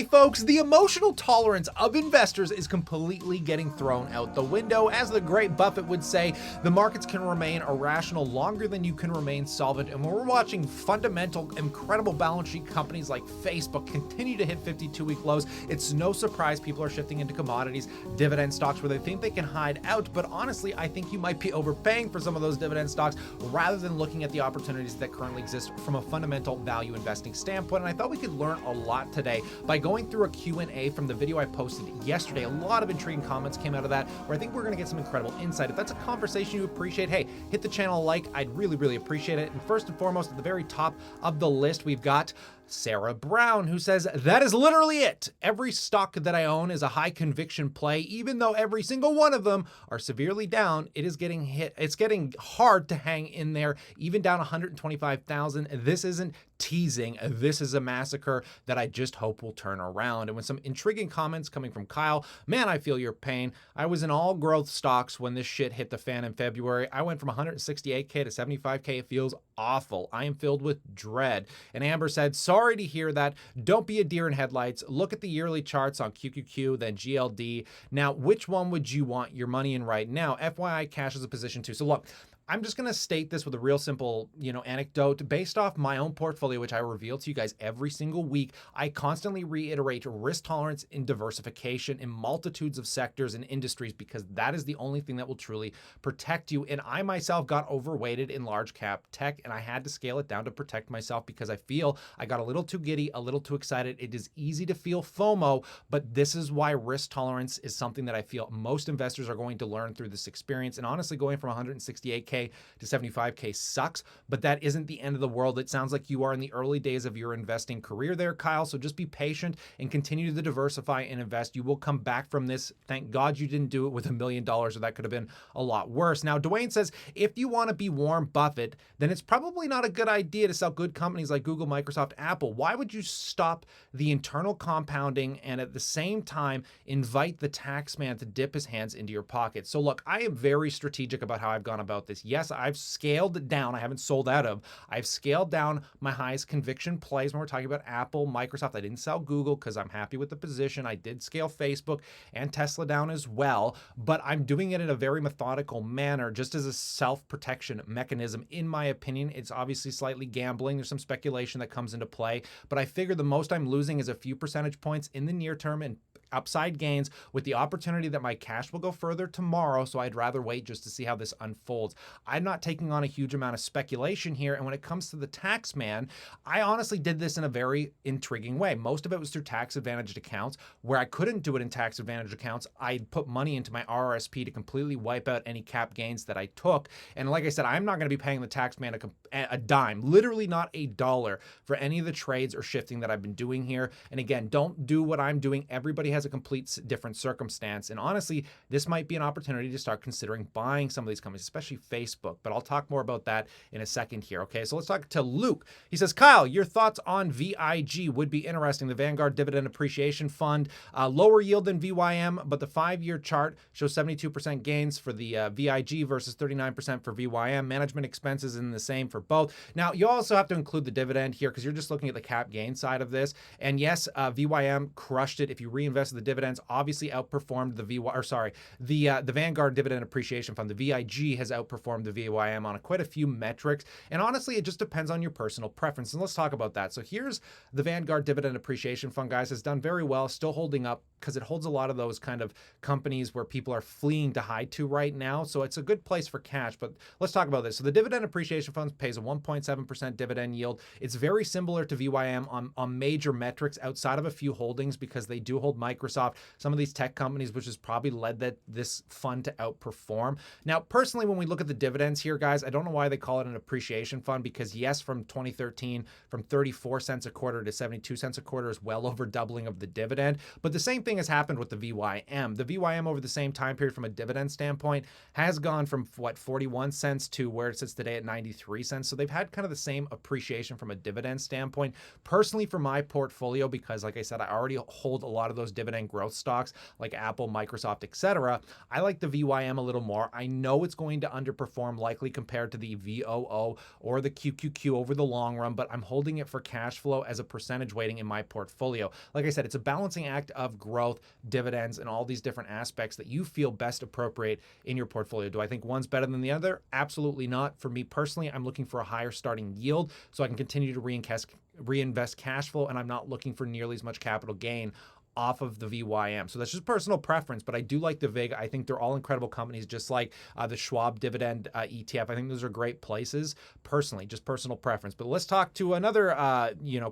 Hey folks, the emotional tolerance of investors is completely getting thrown out the window. As the great Buffett would say, the markets can remain irrational longer than you can remain solvent. And when we're watching fundamental, incredible balance sheet companies like Facebook continue to hit 52-week lows, it's no surprise people are shifting into commodities, dividend stocks where they think they can hide out. But honestly, I think you might be overpaying for some of those dividend stocks rather than looking at the opportunities that currently exist from a fundamental value investing standpoint. And I thought we could learn a lot today by going through a Q&A from the video I posted yesterday. A lot of intriguing comments came out of that where I think we're going to get some incredible insight. If that's a conversation you appreciate, hey, hit the channel a like. I'd really appreciate it. And first and foremost, at the very top of the list, we've got Sarah Brown, who says, that is literally it. Every stock that I own is a high conviction play. Even though every single one of them are severely down, it is getting hit. It's getting hard to hang in there, even down 125,000. This isn't teasing. This is a massacre that I just hope will turn around. And with some intriguing comments coming from Kyle, man, I feel your pain. I was in all growth stocks when this shit hit the fan in February. I went from 168K to 75K. It feels awful. I am filled with dread. And Amber said, sorry to hear that. Don't be a deer in headlights. Look at the yearly charts on QQQ, then GLD. Now, which one would you want your money in right now? FYI, cash is a position too. So look, I'm just going to state this with a real simple, anecdote based off my own portfolio, which I reveal to you guys every single week. I constantly reiterate risk tolerance in diversification in multitudes of sectors and industries because that is the only thing that will truly protect you. And I myself got overweighted in large cap tech and I had to scale it down to protect myself because I feel I got a little too giddy, a little too excited. It is easy to feel FOMO, but this is why risk tolerance is something that I feel most investors are going to learn through this experience. And honestly, going from 168K to 75K sucks, but that isn't the end of the world. It sounds like you are in the early days of your investing career there, Kyle. So just be patient and continue to diversify and invest. You will come back from this. Thank God you didn't do it with $1 million, or that could have been a lot worse. Now, Dwayne says, if you want to be Warren Buffett, then it's probably not a good idea to sell good companies like Google, Microsoft, Apple. Why would you stop the internal compounding and at the same time invite the tax man to dip his hands into your pocket? So look, I am very strategic about how I've gone about this. Yes, I've scaled down. I haven't sold out of. I've scaled down my highest conviction plays when we're talking about Apple, Microsoft. I didn't sell Google because I'm happy with the position. I did scale Facebook and Tesla down as well, but I'm doing it in a very methodical manner, just as a self-protection mechanism. In my opinion, it's obviously slightly gambling. There's some speculation that comes into play, but I figure the most I'm losing is a few percentage points in the near term and upside gains with the opportunity that my cash will go further tomorrow. So I'd rather wait just to see how this unfolds. I'm not taking on a huge amount of speculation here. And when it comes to the tax man, I honestly did this in a very intriguing way. Most of it was through tax advantaged accounts. Where I couldn't do it in tax advantaged accounts, I put money into my RRSP to completely wipe out any cap gains that I took. And like I said, I'm not going to be paying the tax man a dime, literally not a dollar for any of the trades or shifting that I've been doing here. And again, don't do what I'm doing. Everybody has a complete different circumstance. And honestly, this might be an opportunity to start considering buying some of these companies, especially Facebook. But I'll talk more about that in a second here. Okay, so let's talk to Luke. He says, Kyle, your thoughts on VIG would be interesting. The Vanguard Dividend Appreciation Fund, lower yield than VYM, but the 5-year chart shows 72% gains for the VIG versus 39% for VYM. Management expenses in the same for both. Now, you also have to include the dividend here because you're just looking at the cap gain side of this. And yes, VYM crushed it. If you reinvest the dividends, obviously outperformed the Vanguard Dividend Appreciation Fund. The VIG has outperformed the VYM on quite a few metrics. And honestly, it just depends on your personal preference. And let's talk about that. So here's the Vanguard Dividend Appreciation Fund, guys. Has done very well, still holding up because it holds a lot of those kind of companies where people are fleeing to hide to right now. So it's a good place for cash. But let's talk about this. So the Dividend Appreciation Fund pays a 1.7% dividend yield. It's very similar to VYM on major metrics outside of a few holdings because they do hold Microsoft, some of these tech companies, which has probably led this fund to outperform. Now, personally, when we look at the dividends here, guys, I don't know why they call it an appreciation fund because yes, from 2013, from 34 cents a quarter to 72 cents a quarter is well over doubling of the dividend. But the same thing thing has happened with the VYM. The VYM over the same time period from a dividend standpoint has gone from what, 41 cents to where it sits today at 93 cents. So they've had kind of the same appreciation from a dividend standpoint. Personally, for my portfolio, because like I said, I already hold a lot of those dividend growth stocks like Apple, Microsoft, etc. I like the VYM a little more. I know it's going to underperform likely compared to the VOO or the QQQ over the long run, but I'm holding it for cash flow as a percentage weighting in my portfolio. Like I said, it's a balancing act of growth, dividends, and all these different aspects that you feel best appropriate in your portfolio. Do I think one's better than the other? Absolutely not. For me personally, I'm looking for a higher starting yield so I can continue to reinvest cash flow, and I'm not looking for nearly as much capital gain off of the VYM. So that's just personal preference, but I do like the VIG. I think they're all incredible companies, just like the Schwab Dividend ETF. I think those are great places, personally, just personal preference. But let's talk to another,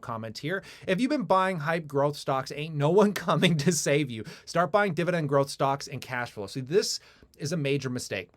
comment here. If you've been buying hype growth stocks, ain't no one coming to save you. Start buying dividend growth stocks and cash flow. See, this is a major mistake.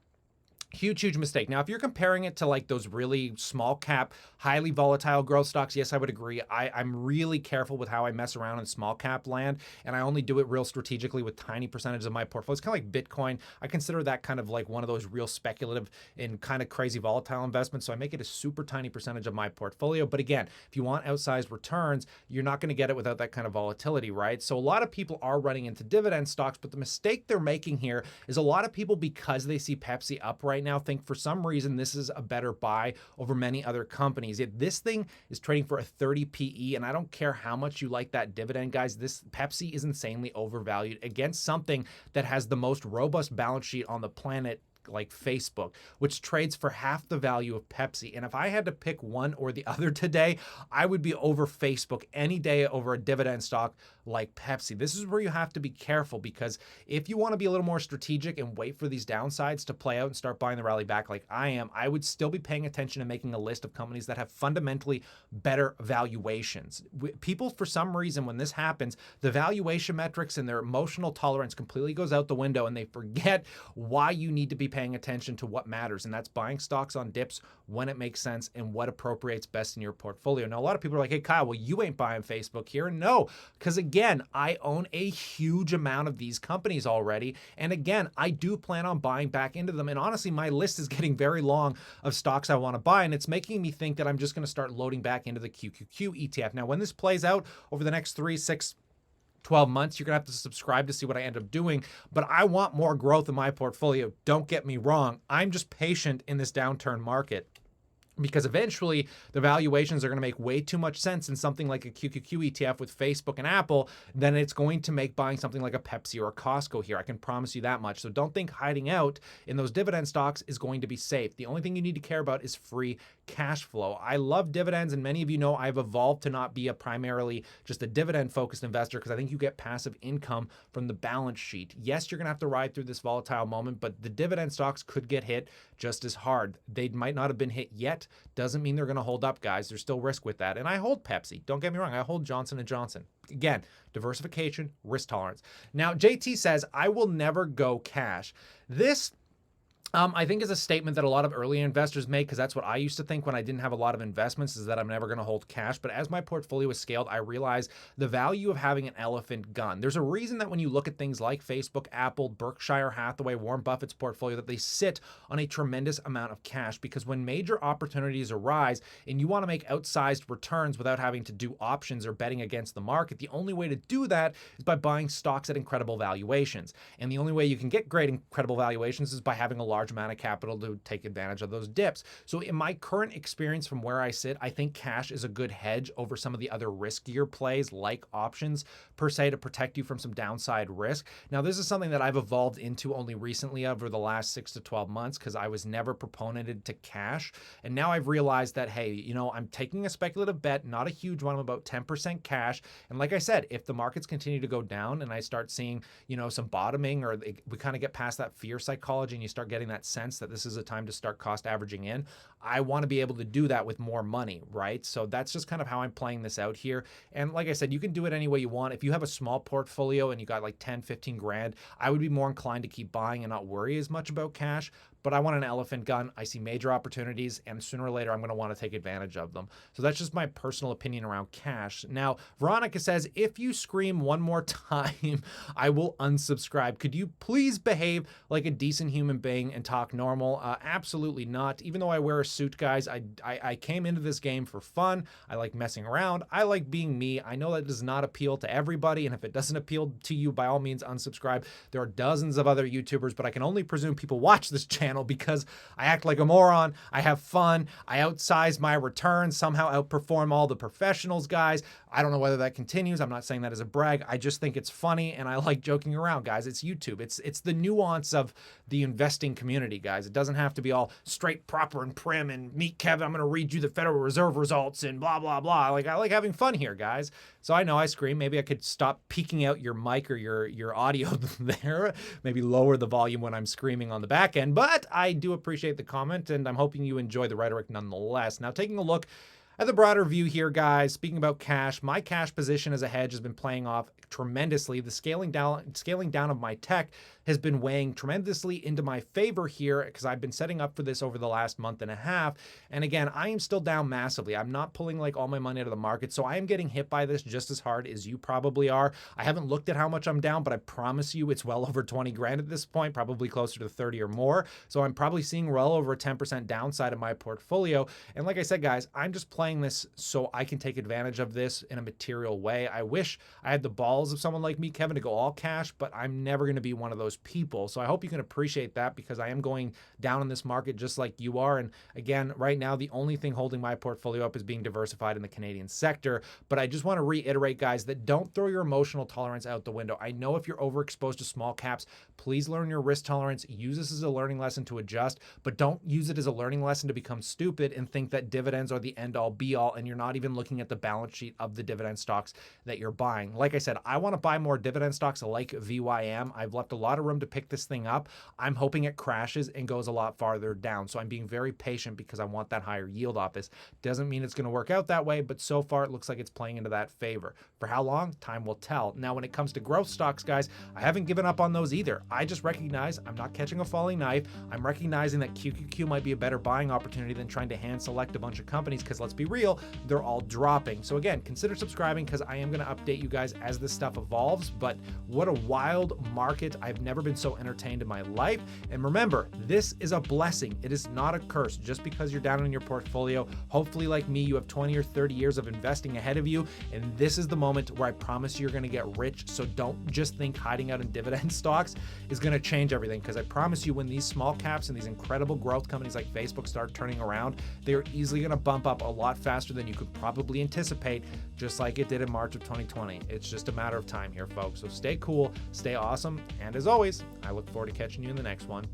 Huge mistake. Now, if you're comparing it to like those really small cap, highly volatile growth stocks, yes, I would agree. I'm really careful with how I mess around in small cap land, and I only do it real strategically with tiny percentages of my portfolio. It's kind of like Bitcoin. I consider that kind of like one of those real speculative and kind of crazy volatile investments, so I make it a super tiny percentage of my portfolio. But again, if you want outsized returns, you're not going to get it without that kind of volatility, right? So a lot of people are running into dividend stocks, but the mistake they're making here is a lot of people, because they see Pepsi up right now, think for some reason this is a better buy over many other companies. Yet this thing is trading for a 30 PE, and I don't care how much you like that dividend, guys. This Pepsi is insanely overvalued against something that has the most robust balance sheet on the planet, like Facebook, which trades for half the value of Pepsi. And if I had to pick one or the other today, I would be over Facebook any day over a dividend stock like Pepsi. This is where you have to be careful, because if you want to be a little more strategic and wait for these downsides to play out and start buying the rally back like I am, I would still be paying attention and making a list of companies that have fundamentally better valuations. People, for some reason, when this happens, the valuation metrics and their emotional tolerance completely goes out the window, and they forget why you need to be paying attention to what matters, and that's buying stocks on dips when it makes sense and what appropriates best in your portfolio. Now, a lot of people are like, hey, Kyle, well, you ain't buying Facebook here. No, because again, I own a huge amount of these companies already, and again, I do plan on buying back into them, and honestly, my list is getting very long of stocks I want to buy, and it's making me think that I'm just going to start loading back into the QQQ ETF. Now, when this plays out over the next 3, 6, 12 months, you're going to have to subscribe to see what I end up doing, but I want more growth in my portfolio. Don't get me wrong. I'm just patient in this downturn market, because eventually the valuations are going to make way too much sense in something like a QQQ ETF with Facebook and Apple than it's going to make buying something like a Pepsi or a Costco here. I can promise you that much. So don't think hiding out in those dividend stocks is going to be safe. The only thing you need to care about is free cash flow. I love dividends, and many of you know I've evolved to not be a primarily just a dividend focused investor, because I think you get passive income from the balance sheet. Yes, you're going to have to ride through this volatile moment, but the dividend stocks could get hit just as hard. They might not have been hit yet. Doesn't mean they're going to hold up, guys. There's still risk with that. And I hold Pepsi. Don't get me wrong. I hold Johnson & Johnson. Again, diversification, risk tolerance. Now, JT says, I will never go cash. This I think is a statement that a lot of early investors make, because that's what I used to think when I didn't have a lot of investments, is that I'm never going to hold cash. But as my portfolio is scaled, I realize the value of having an elephant gun. There's a reason that when you look at things like Facebook, Apple, Berkshire Hathaway, Warren Buffett's portfolio, that they sit on a tremendous amount of cash, because when major opportunities arise and you want to make outsized returns without having to do options or betting against the market, the only way to do that is by buying stocks at incredible valuations. And the only way you can get great incredible valuations is by having a large amount of capital to take advantage of those dips. So in my current experience from where I sit, I think cash is a good hedge over some of the other riskier plays like options per se, to protect you from some downside risk. Now, this is something that I've evolved into only recently over the last 6 to 12 months, because I was never proponented to cash. And now I've realized that, hey, I'm taking a speculative bet, not a huge one. I'm about 10% cash. And like I said, if the markets continue to go down and I start seeing, some bottoming, or we kind of get past that fear psychology and you start getting that sense that this is a time to start cost averaging in, I want to be able to do that with more money, right? So that's just kind of how I'm playing this out here. And like I said, you can do it any way you want. If you have a small portfolio and you got like 10, 15 grand, I would be more inclined to keep buying and not worry as much about cash. but I want an elephant gun. I see major opportunities, and sooner or later, I'm going to want to take advantage of them. So that's just my personal opinion around cash. Now, Veronica says, if you scream one more time, I will unsubscribe. Could you please behave like a decent human being and talk normal? Absolutely not. Even though I wear a suit, guys, I came into this game for fun. I like messing around. I like being me. I know that does not appeal to everybody, and if it doesn't appeal to you, by all means, unsubscribe. There are dozens of other YouTubers, but I can only presume people watch this channel because I act like a moron. I have fun. I outsize my returns, somehow outperform all the professionals, guys. I don't know whether that continues. I'm not saying that as a brag. I just think it's funny, and I like joking around, guys. It's YouTube. It's the nuance of the investing community, guys. It doesn't have to be all straight, proper, and prim, and meet Kevin, I'm going to read you the Federal Reserve results, and blah, blah, blah. Like, I like having fun here, guys. So I know I scream. Maybe I could stop peeking out your mic or your audio there. Maybe lower the volume when I'm screaming on the back end. But I do appreciate the comment, and I'm hoping you enjoy the rhetoric nonetheless. Now, taking a look at the broader view here, guys, speaking about cash, my cash position as a hedge has been playing off tremendously. The scaling down of my tech has been weighing tremendously into my favor here because I've been setting up for this over the last month and a half. And again, I am still down massively. I'm not pulling like all my money out of the market. So I am getting hit by this just as hard as you probably are. I haven't looked at how much I'm down, but I promise you it's well over 20 grand at this point, probably closer to 30 or more. So I'm probably seeing well over a 10% downside of my portfolio. And like I said, guys, I'm just playing this so I can take advantage of this in a material way. I wish I had the balls of someone like me, Kevin, to go all cash, but I'm never going to be one of those people. So I hope you can appreciate that because I am going down in this market just like you are. And again, right now, the only thing holding my portfolio up is being diversified in the Canadian sector. But I just want to reiterate, guys, that don't throw your emotional tolerance out the window. I know if you're overexposed to small caps, please learn your risk tolerance. Use this as a learning lesson to adjust, but don't use it as a learning lesson to become stupid and think that dividends are the end all be all. And you're not even looking at the balance sheet of the dividend stocks that you're buying. Like I said, I want to buy more dividend stocks like VYM. I've left a lot of room to pick this thing up. I'm hoping it crashes and goes a lot farther down. So I'm being very patient because I want that higher yield off this. Doesn't mean it's going to work out that way, but so far it looks like it's playing into that favor. For how long? Time will tell. Now, when it comes to growth stocks, guys, I haven't given up on those either. I just recognize I'm not catching a falling knife. I'm recognizing that QQQ might be a better buying opportunity than trying to hand select a bunch of companies because let's be real, they're all dropping. So again, consider subscribing because I am going to update you guys as this stuff evolves. But what a wild market. I've never been so entertained in my life. And remember, this is a blessing. It is not a curse. Just because you're down in your portfolio, hopefully like me, you have 20 or 30 years of investing ahead of you. And this is the moment where I promise you're going to get rich. So don't just think hiding out in dividend stocks is going to change everything. Because I promise you when these small caps and these incredible growth companies like Facebook start turning around, they're easily going to bump up a lot faster than you could probably anticipate, just like it did in March of 2020. It's just a matter of time here, folks. So stay cool, stay awesome, and as always, I look forward to catching you in the next one.